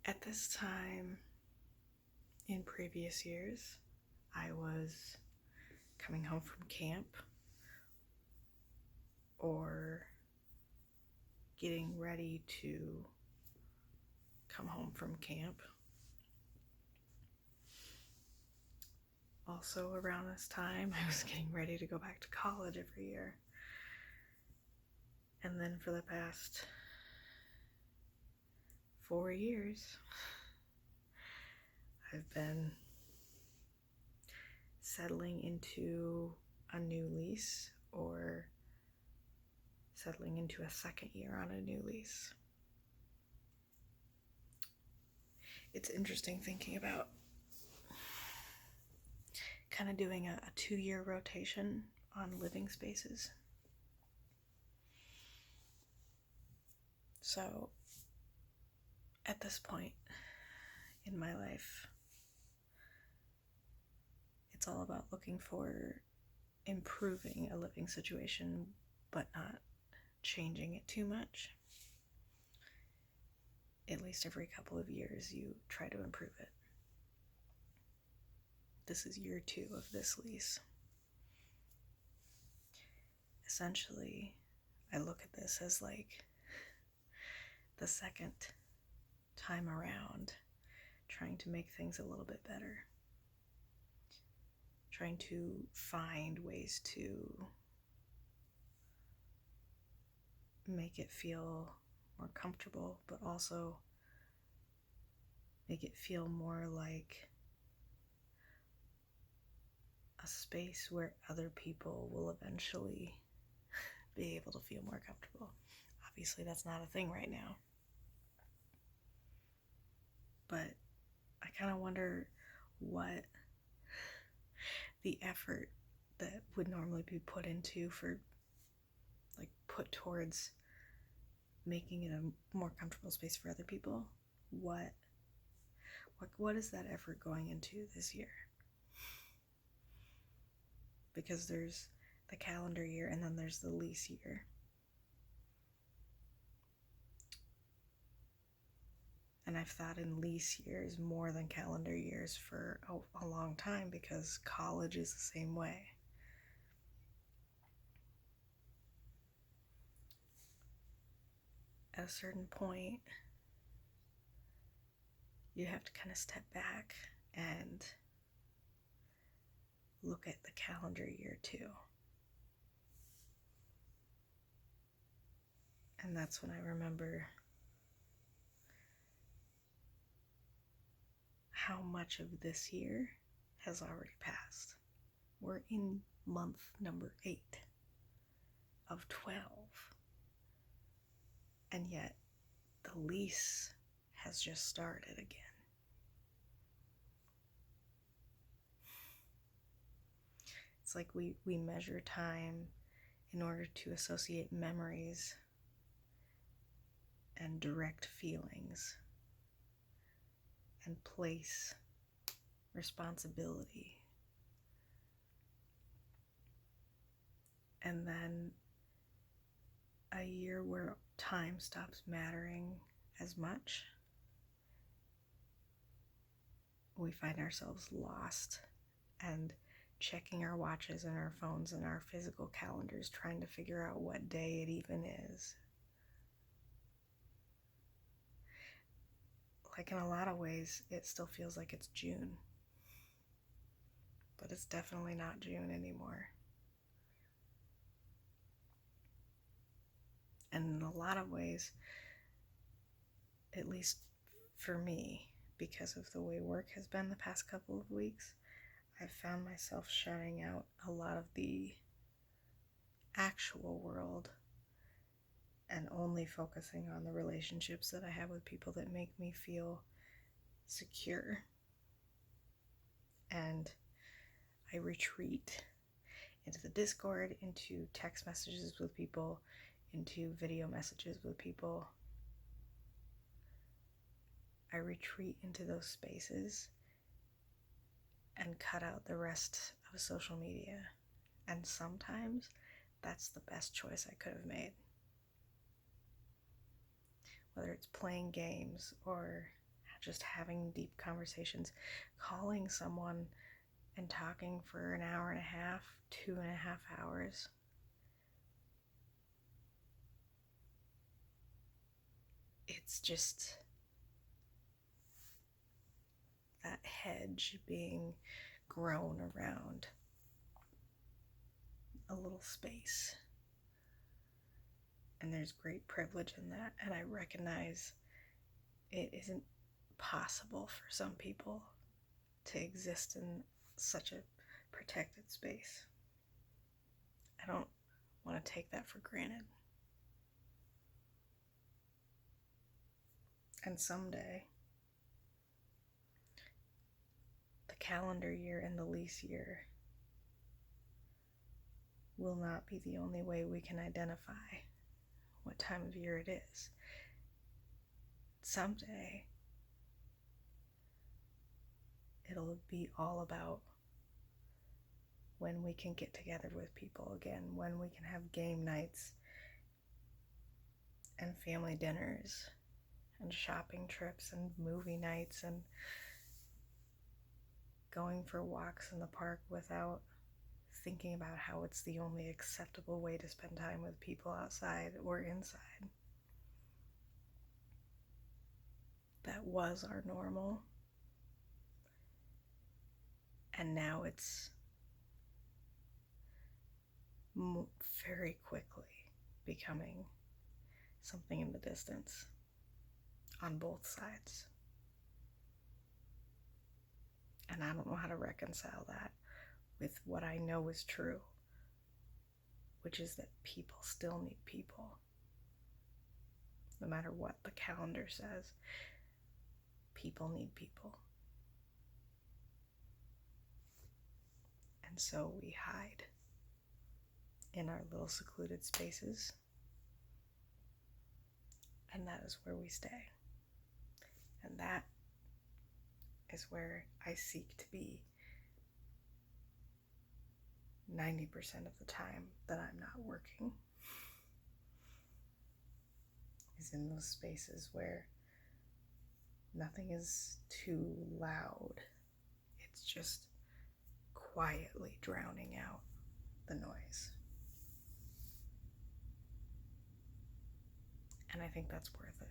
At this time in previous years, I was coming home from camp or getting ready to come home from camp. Also, around this time, I was getting ready to go back to college every year. And then for the past 4 years, I've been settling into a new lease or settling into a second year on a new lease. It's interesting thinking about kind of doing a 2-year rotation on living spaces. So at this point in my life, it's all about looking for improving a living situation, but not changing it too much. At least every couple of years, you try to improve it. This is year 2 of this lease. Essentially, I look at this as like the second time around, trying to make things a little bit better. Trying to find ways to make it feel more comfortable, but also make it feel more like a space where other people will eventually be able to feel more comfortable. Obviously, that's not a thing right now. But I kind of wonder what the effort that would normally be put into put towards making it a more comfortable space for other people. What is that effort going into this year? Because there's the calendar year and then there's the lease year. And I've thought in lease years more than calendar years for a long time because college is the same way. At a certain point, you have to kind of step back and look at the calendar year too. And that's when I remember how much of this year has already passed. We're in month number 8 of 12. And yet the lease has just started again. It's like we measure time in order to associate memories and direct feelings and place responsibility. And then a year where time stops mattering as much, we find ourselves lost and checking our watches and our phones and our physical calendars, trying to figure out what day it even is. Like in a lot of ways, it still feels like it's June, but it's definitely not June anymore. And in a lot of ways, at least for me, because of the way work has been the past couple of weeks, I've found myself shutting out a lot of the actual world and only focusing on the relationships that I have with people that make me feel secure. And I retreat into the Discord, into text messages with people, into video messages with people. I retreat into those spaces and cut out the rest of social media. And sometimes that's the best choice I could have made. Whether it's playing games or just having deep conversations, calling someone and talking for an hour and a half, 2.5 hours. It's just that hedge being grown around a little space. And there's great privilege in that. And I recognize it isn't possible for some people to exist in such a protected space. I don't want to take that for granted. And someday, the calendar year and the lease year will not be the only way we can identify what time of year it is. Someday, it'll be all about when we can get together with people again, when we can have game nights and family dinners and shopping trips and movie nights and going for walks in the park without thinking about how it's the only acceptable way to spend time with people outside or inside. That was our normal. And now it's very quickly becoming something in the distance on both sides. And I don't know how to reconcile that with what I know is true, which is that people still need people. No matter what the calendar says, people need people. And so we hide in our little secluded spaces, and that is where we stay. And that is where I seek to be 90% of the time that I'm not working, is in those spaces where nothing is too loud. It's just quietly drowning out the noise. And I think that's worth it.